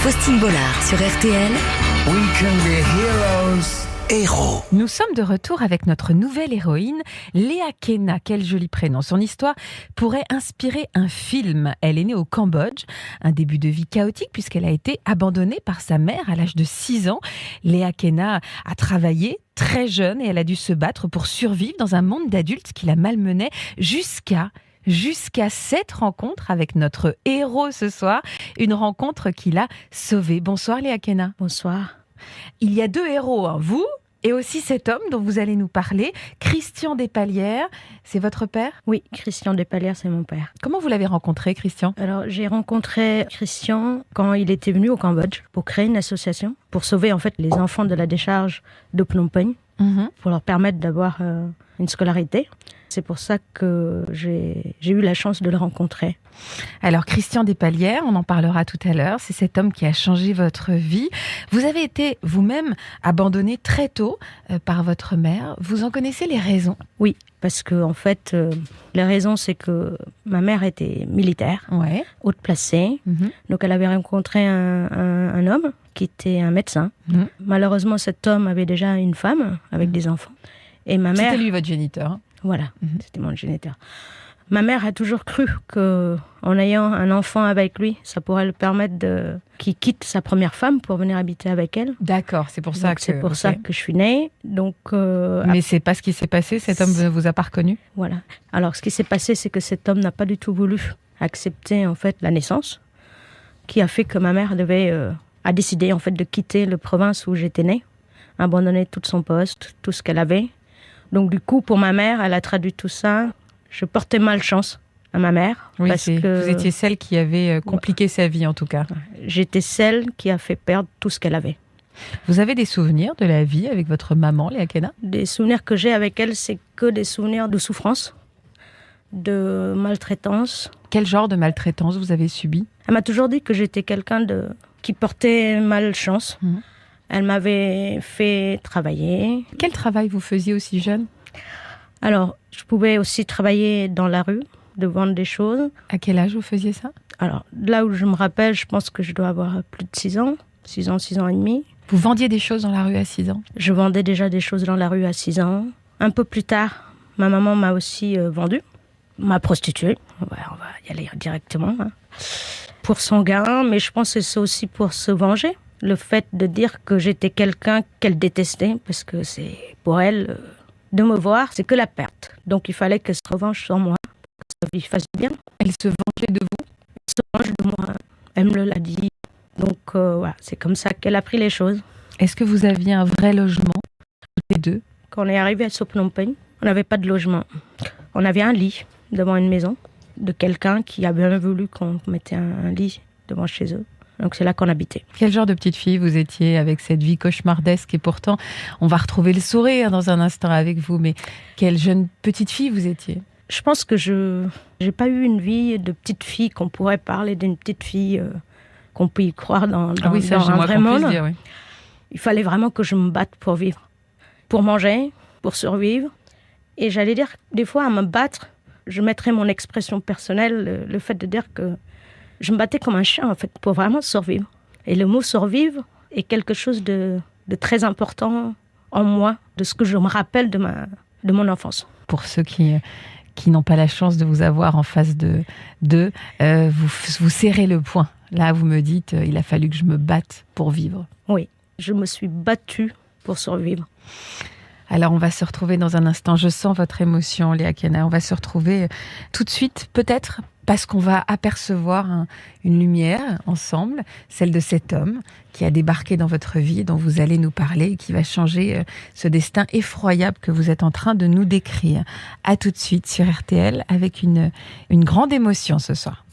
Faustine Bollard sur RTL. We can be heroes. Héros. Nous sommes de retour avec notre nouvelle héroïne, Léa Kena. Quel joli prénom. Son histoire pourrait inspirer un film. Elle est née au Cambodge, un début de vie chaotique puisqu'elle a été abandonnée par sa mère à l'âge de 6 ans. Léa Kena a travaillé très jeune et elle a dû se battre pour survivre dans un monde d'adultes qui la malmenait jusqu'à cette rencontre avec notre héros ce soir, une rencontre qui l'a sauvée. Bonsoir Léa Kena. Bonsoir. Il y a deux héros, vous et aussi cet homme dont vous allez nous parler, Christian Despalières. C'est votre père ? Oui, Christian Despalières, c'est mon père. Comment vous l'avez rencontré, Christian ? Alors, j'ai rencontré Christian quand il était venu au Cambodge pour créer une association pour sauver en fait les enfants de la décharge de Phnom Penh, pour leur permettre d'avoir une scolarité. C'est pour ça que j'ai eu la chance de le rencontrer. Alors, Christian Despalières, on en parlera tout à l'heure, c'est cet homme qui a changé votre vie. Vous avez été vous-même abandonné très tôt par votre mère. Vous en connaissez les raisons ? Oui, parce que en fait, la raison, c'est que ma mère était militaire, haute placée. Donc, elle avait rencontré un homme qui était un médecin. Malheureusement, cet homme avait déjà une femme avec des enfants. Et ma mère... C'était lui votre géniteur. Voilà, c'était mon géniteur. Ma mère a toujours cru qu'en ayant un enfant avec lui, ça pourrait le permettre qu'il quitte sa première femme pour venir habiter avec elle. D'accord, c'est pour ça que je suis née. Donc, mais c'est pas ce qui s'est passé, cet homme ne vous a pas reconnu ? Voilà. Alors, ce qui s'est passé, c'est que cet homme n'a pas du tout voulu accepter en fait la naissance, qui a fait que ma mère a décidé en fait de quitter la province où j'étais née, abandonner tout son poste, tout ce qu'elle avait. Donc du coup, pour ma mère, elle a traduit tout ça. Je portais malchance à ma mère. Oui, parce que vous étiez celle qui avait compliqué sa vie, en tout cas. J'étais celle qui a fait perdre tout ce qu'elle avait. Vous avez des souvenirs de la vie avec votre maman, Léa Kena ? Des souvenirs que j'ai avec elle, c'est que des souvenirs de souffrance, de maltraitance. Quel genre de maltraitance vous avez subi ? Elle m'a toujours dit que j'étais quelqu'un qui portait malchance. Elle m'avait fait travailler. Quel travail vous faisiez aussi jeune ? Alors, je pouvais aussi travailler dans la rue, de vendre des choses. À quel âge vous faisiez ça ? Alors, là où je me rappelle, je pense que je dois avoir plus de 6 ans. 6 ans et demi. Vous vendiez des choses dans la rue à 6 ans ? Je vendais déjà des choses dans la rue à 6 ans. Un peu plus tard, ma maman m'a aussi vendue, m'a prostituée. On va y aller directement. Pour son gain, mais je pense que c'est aussi pour se venger. Le fait de dire que j'étais quelqu'un qu'elle détestait, parce que c'est pour elle, de me voir, c'est que la perte. Donc il fallait qu'elle se revanche sur moi, que ça lui fasse bien. Elle se vengeait de vous ? Elle se venge de moi, elle me l'a dit. Donc voilà, c'est comme ça qu'elle a pris les choses. Est-ce que vous aviez un vrai logement, toutes les deux ? Quand on est arrivé à Phnom Penh, on n'avait pas de logement. On avait un lit devant une maison de quelqu'un qui a bien voulu qu'on mette un lit devant chez eux. Donc c'est là qu'on habitait. Quel genre de petite fille vous étiez avec cette vie cauchemardesque ? Et pourtant, on va retrouver le sourire dans un instant avec vous. Mais quelle jeune petite fille vous étiez ? Je pense que je n'ai pas eu une vie de petite fille qu'on pourrait parler d'une petite fille qu'on peut y croire dans un vrai monde. Dire, oui. Il fallait vraiment que je me batte pour vivre, pour manger, pour survivre. Et j'allais dire, des fois, à me battre, je mettrais mon expression personnelle, le fait de dire que je me battais comme un chien, en fait, pour vraiment survivre. Et le mot survivre est quelque chose de très important en moi, de ce que je me rappelle de mon enfance. Pour ceux qui n'ont pas la chance de vous avoir en face d'eux, vous serrez le poing. Là, vous me dites, il a fallu que je me batte pour vivre. Oui, je me suis battue pour survivre. Alors, on va se retrouver dans un instant. Je sens votre émotion, Léa Kena. On va se retrouver tout de suite, peut-être, parce qu'on va apercevoir une lumière ensemble, celle de cet homme qui a débarqué dans votre vie, dont vous allez nous parler, et qui va changer ce destin effroyable que vous êtes en train de nous décrire. À tout de suite sur RTL, avec une grande émotion ce soir.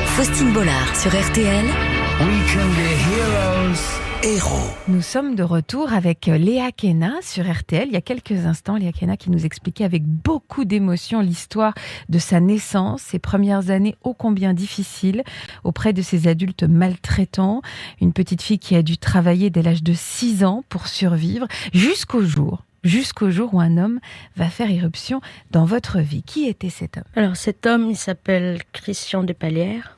Faustine Bollard sur RTL. We can be heroes. Héros. Nous sommes de retour avec Léa Kena sur RTL. Il y a quelques instants, Léa Kena qui nous expliquait avec beaucoup d'émotion l'histoire de sa naissance, ses premières années ô combien difficiles auprès de ces adultes maltraitants. Une petite fille qui a dû travailler dès l'âge de 6 ans pour survivre jusqu'au jour où un homme va faire irruption dans votre vie. Qui était cet homme ? Alors cet homme, il s'appelle Christian Despalières.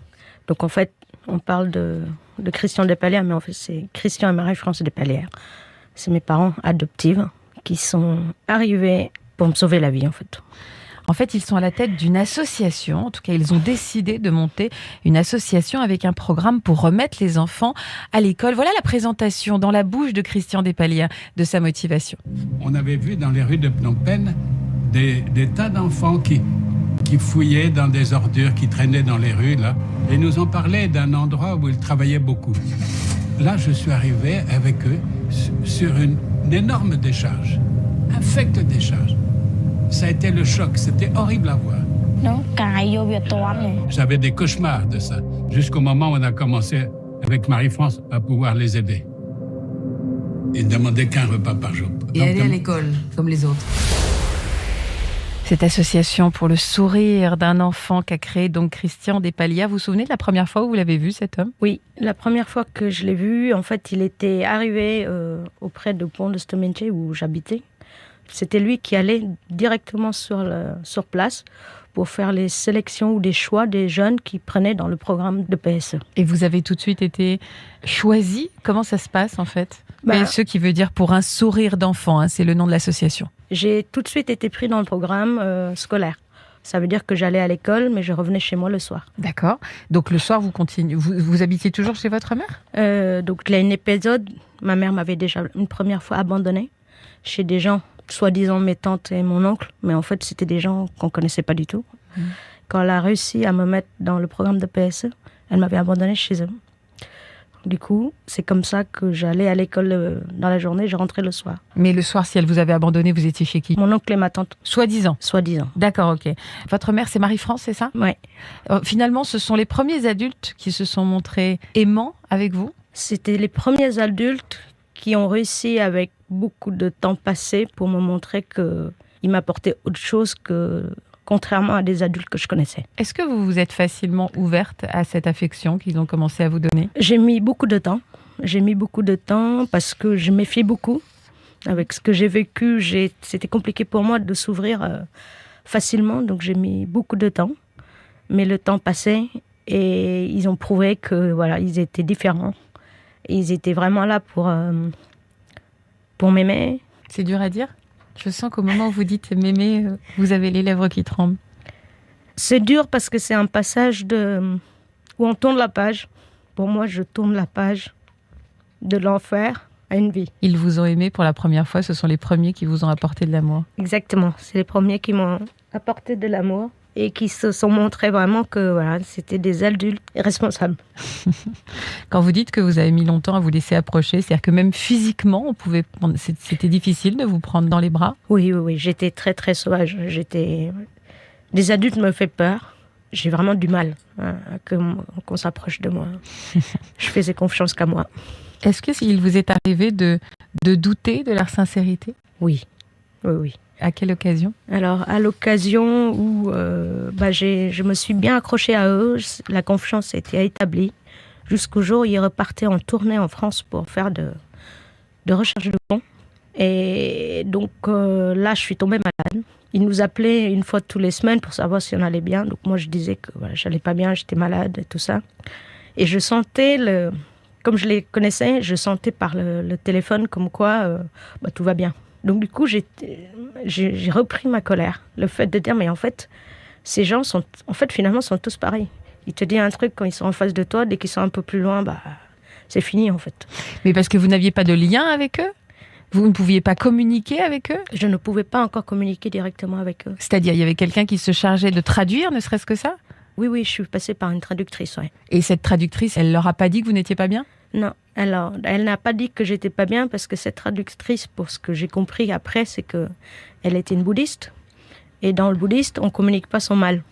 Donc en fait, on parle de Christian Despalières, mais en fait c'est Christian et Marie-France Despalières. C'est mes parents adoptifs qui sont arrivés pour me sauver la vie en fait. En fait, ils sont à la tête d'une association. En tout cas, ils ont décidé de monter une association avec un programme pour remettre les enfants à l'école. Voilà la présentation dans la bouche de Christian Despalières de sa motivation. On avait vu dans les rues de Phnom Penh des tas d'enfants qui fouillaient dans des ordures qui traînaient dans les rues, là. Et nous ont parlé d'un endroit où ils travaillaient beaucoup. Là, je suis arrivé avec eux sur une énorme décharge, infecte décharge. Ça a été le choc, c'était horrible à voir. J'avais des cauchemars de ça, jusqu'au moment où on a commencé avec Marie-France à pouvoir les aider. Ils ne demandaient qu'un repas par jour. Et aller à l'école, comme les autres. Cette association pour le sourire d'un enfant qu'a créé donc Christian Despalières. Vous vous souvenez de la première fois où vous l'avez vu, cet homme ? Oui, la première fois que je l'ai vu, en fait, il était arrivé auprès de Pont de Stominche où j'habitais. C'était lui qui allait directement sur place pour faire les sélections ou des choix des jeunes qui prenaient dans le programme de PSE. Et vous avez tout de suite été choisi ? Comment ça se passe en fait ? PSE qui veut dire pour un sourire d'enfant, hein, c'est le nom de l'association. J'ai tout de suite été pris dans le programme scolaire. Ça veut dire que j'allais à l'école, mais je revenais chez moi le soir. D'accord. Donc le soir, vous habitiez toujours chez votre mère ? Donc il y a un épisode, ma mère m'avait déjà une première fois abandonnée chez des gens, soi-disant mes tantes et mon oncle, mais en fait c'était des gens qu'on ne connaissait pas du tout. Quand elle a réussi à me mettre dans le programme de PSE, elle m'avait abandonnée chez eux. Du coup, c'est comme ça que j'allais à l'école dans la journée, je rentrais le soir. Mais le soir, si elle vous avait abandonné, vous étiez chez qui ? Mon oncle et ma tante. Soi-disant ? Soi-disant. D'accord, ok. Votre mère, c'est Marie-France, c'est ça ? Oui. Finalement, ce sont les premiers adultes qui se sont montrés aimants avec vous ? C'était les premiers adultes qui ont réussi, avec beaucoup de temps passé, pour me montrer qu'ils m'apportaient autre chose que... contrairement à des adultes que je connaissais. Est-ce que vous vous êtes facilement ouverte à cette affection qu'ils ont commencé à vous donner ? J'ai mis beaucoup de temps. Parce que je méfiais beaucoup. Avec ce que j'ai vécu, c'était compliqué pour moi de s'ouvrir facilement, donc j'ai mis beaucoup de temps. Mais le temps passait et ils ont prouvé que voilà, ils étaient différents. Ils étaient vraiment là pour m'aimer. C'est dur à dire ? Je sens qu'au moment où vous dites m'aimer, vous avez les lèvres qui tremblent. C'est dur parce que c'est un passage où on tourne la page. Pour moi, je tourne la page de l'enfer à une vie. Ils vous ont aimé pour la première fois, ce sont les premiers qui vous ont apporté de l'amour. Exactement, c'est les premiers qui m'ont apporté de l'amour et qui se sont montrés vraiment que voilà, c'était des adultes responsables. Quand vous dites que vous avez mis longtemps à vous laisser approcher, c'est-à-dire que même physiquement, c'était difficile de vous prendre dans les bras ? Oui, j'étais très très sauvage. Les adultes me font peur. J'ai vraiment du mal qu'on s'approche de moi. Je faisais confiance qu'à moi. Est-ce qu'il vous est arrivé de douter de leur sincérité ? Oui. À quelle occasion ? Alors, à l'occasion où je me suis bien accrochée à eux, la confiance était établie, jusqu'au jour où ils repartaient en tournée en France pour faire de recherche de fonds. Et donc là, je suis tombée malade. Ils nous appelaient une fois toutes les semaines pour savoir si on allait bien. Donc moi, je disais que voilà, j'allais pas bien, j'étais malade et tout ça. Et je sentais, comme je les connaissais, je sentais par le téléphone comme quoi tout va bien. Donc du coup, j'ai repris ma colère. Le fait de dire, mais en fait, ces gens sont tous pareils. Ils te disent un truc quand ils sont en face de toi, dès qu'ils sont un peu plus loin, c'est fini en fait. Mais parce que vous n'aviez pas de lien avec eux ? Vous ne pouviez pas communiquer avec eux ? Je ne pouvais pas encore communiquer directement avec eux. C'est-à-dire, il y avait quelqu'un qui se chargeait de traduire, ne serait-ce que ça ? Oui, je suis passée par une traductrice, oui. Et cette traductrice, elle leur a pas dit que vous n'étiez pas bien ? Non, alors, elle n'a pas dit que j'étais pas bien parce que cette traductrice, pour ce que j'ai compris après, c'est que elle était une bouddhiste. Et dans le bouddhiste, on communique pas son mal.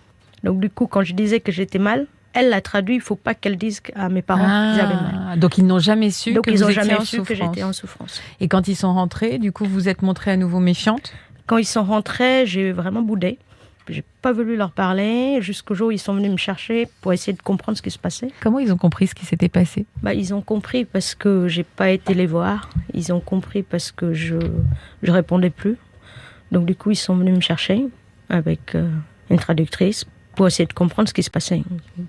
Donc du coup, quand je disais que j'étais mal, elle l'a traduit, il faut pas qu'elle dise à mes parents qu'ils avaient mal. Donc ils n'ont jamais su que vous étiez en souffrance. Que j'étais en souffrance. Et quand ils sont rentrés, du coup, vous vous êtes montrée à nouveau méfiante ? Quand ils sont rentrés, j'ai vraiment boudé. J'ai pas voulu leur parler jusqu'au jour où ils sont venus me chercher pour essayer de comprendre ce qui se passait. Comment ils ont compris ce qui s'était passé ? Ils ont compris parce que j'ai pas été les voir. Ils ont compris parce que je répondais plus. Donc du coup, ils sont venus me chercher avec une traductrice pour essayer de comprendre ce qui se passait,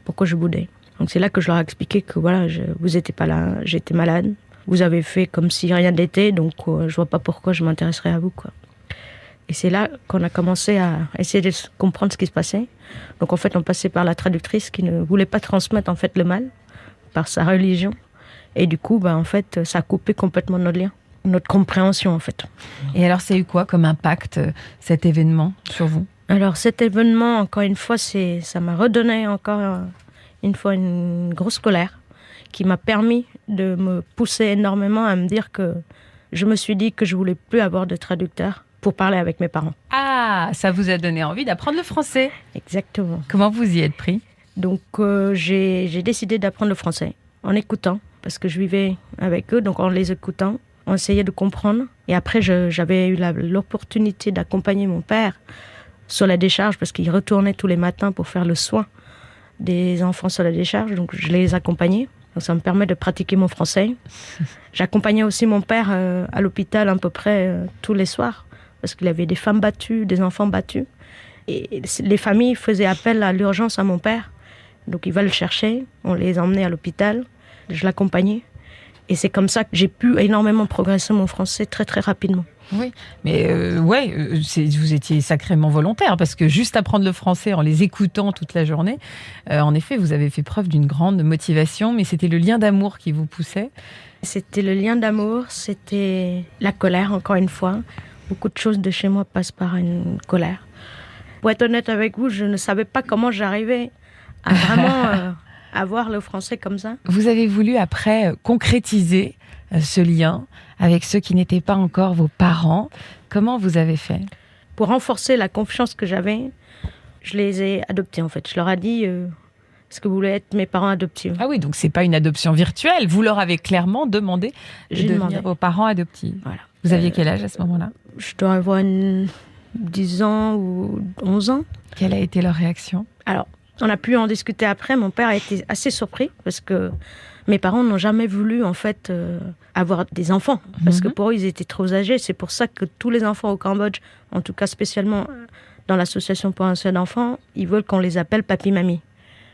pourquoi je boudais. Donc c'est là que je leur ai expliqué que voilà, vous n'étiez pas là, j'étais malade. Vous avez fait comme si rien n'était, donc je vois pas pourquoi je m'intéresserais à vous, quoi. Et c'est là qu'on a commencé à essayer de comprendre ce qui se passait. Donc en fait, on passait par la traductrice qui ne voulait pas transmettre en fait le mal par sa religion. Et du coup, en fait, ça a coupé complètement notre lien, notre compréhension en fait. Et alors, ça a eu quoi comme impact, cet événement, sur vous ? Alors cet événement, encore une fois, ça m'a redonné encore une fois une grosse colère qui m'a permis de me pousser énormément à me dire que je me suis dit que je voulais plus avoir de traducteur pour parler avec mes parents. Ah, ça vous a donné envie d'apprendre le français. Exactement. Comment vous y êtes pris ? Donc j'ai décidé d'apprendre le français en écoutant, parce que je vivais avec eux, donc en les écoutant, on essayait de comprendre. Et après, j'avais eu l'opportunité d'accompagner mon père sur la décharge, parce qu'il retournait tous les matins pour faire le soin des enfants sur la décharge, donc je les accompagnais. Donc ça me permet de pratiquer mon français. J'accompagnais aussi mon père à l'hôpital à peu près tous les soirs, parce qu'il avait des femmes battues, des enfants battus. Et les familles faisaient appel à l'urgence à mon père. Donc ils veulent le chercher, on les emmenait à l'hôpital, je l'accompagnais. Et c'est comme ça que j'ai pu énormément progresser mon français très très rapidement. Oui, mais vous étiez sacrément volontaire, parce que juste apprendre le français en les écoutant toute la journée, en effet, vous avez fait preuve d'une grande motivation, mais c'était le lien d'amour qui vous poussait. C'était le lien d'amour, c'était la colère, encore une fois. Beaucoup de choses de chez moi passent par une colère. Pour être honnête avec vous, je ne savais pas comment j'arrivais à vraiment avoir le français comme ça. Vous avez voulu après concrétiser ce lien avec ceux qui n'étaient pas encore vos parents. Comment vous avez fait ? Pour renforcer la confiance que j'avais, je les ai adoptés en fait. Je leur ai dit est-ce que vous voulez être mes parents adoptifs ? Ah oui, donc c'est pas une adoption virtuelle. Vous leur avez clairement demandé de devenir vos parents adoptifs. Voilà. Vous aviez quel âge à ce moment-là ? Je dois avoir 10 ans ou 11 ans. Quelle a été leur réaction ? Alors, on a pu en discuter après. Mon père a été assez surpris parce que mes parents n'ont jamais voulu en fait avoir des enfants parce que pour eux ils étaient trop âgés. C'est pour ça que tous les enfants au Cambodge, en tout cas spécialement dans l'association pour un seul enfant, ils veulent qu'on les appelle papy-mamie.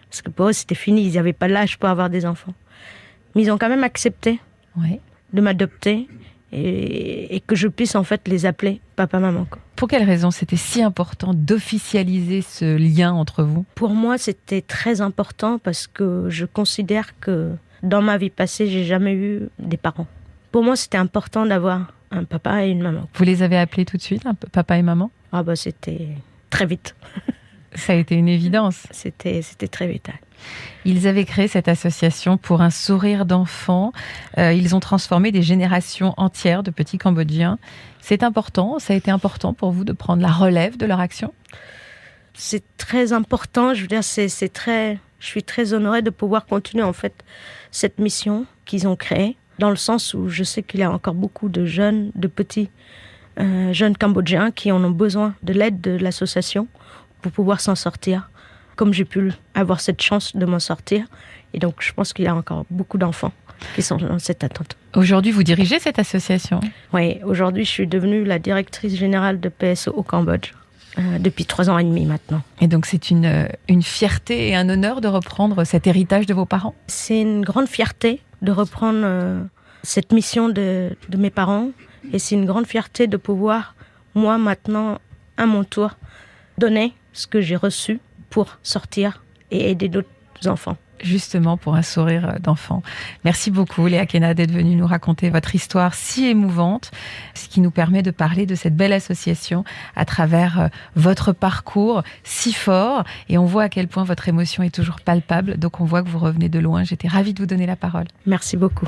Parce que pour eux c'était fini, ils n'avaient pas l'âge pour avoir des enfants. Mais ils ont quand même accepté de m'adopter et que je puisse en fait les appeler papa-maman. Pour quelle raison c'était si important d'officialiser ce lien entre vous ? Pour moi, c'était très important parce que je considère que dans ma vie passée, j'ai jamais eu des parents. Pour moi, c'était important d'avoir un papa et une maman. Vous les avez appelés tout de suite, papa et maman ? Ah c'était très vite. Ça a été une évidence. C'était très vite. Ils avaient créé cette association pour un sourire d'enfant. Ils ont transformé des générations entières de petits Cambodgiens. C'est important, ça a été important pour vous de prendre la relève de leur action ? C'est très important, je veux dire, je suis très honorée de pouvoir continuer en fait cette mission qu'ils ont créée, dans le sens où je sais qu'il y a encore beaucoup de jeunes, de petits jeunes Cambodgiens qui en ont besoin de l'aide de l'association pour pouvoir s'en sortir, comme j'ai pu avoir cette chance de m'en sortir. Et donc, je pense qu'il y a encore beaucoup d'enfants qui sont dans cette attente. Aujourd'hui, vous dirigez cette association ? Oui, aujourd'hui, je suis devenue la directrice générale de PSO au Cambodge, depuis 3 ans et demi maintenant. Et donc, c'est une fierté et un honneur de reprendre cet héritage de vos parents ? C'est une grande fierté de reprendre cette mission de mes parents. Et c'est une grande fierté de pouvoir, moi, maintenant, à mon tour, donner ce que j'ai reçu pour sortir et aider d'autres enfants. Justement, pour un sourire d'enfant. Merci beaucoup, Léa Kena, d'être venue nous raconter votre histoire si émouvante, ce qui nous permet de parler de cette belle association à travers votre parcours si fort. Et on voit à quel point votre émotion est toujours palpable. Donc, on voit que vous revenez de loin. J'étais ravie de vous donner la parole. Merci beaucoup.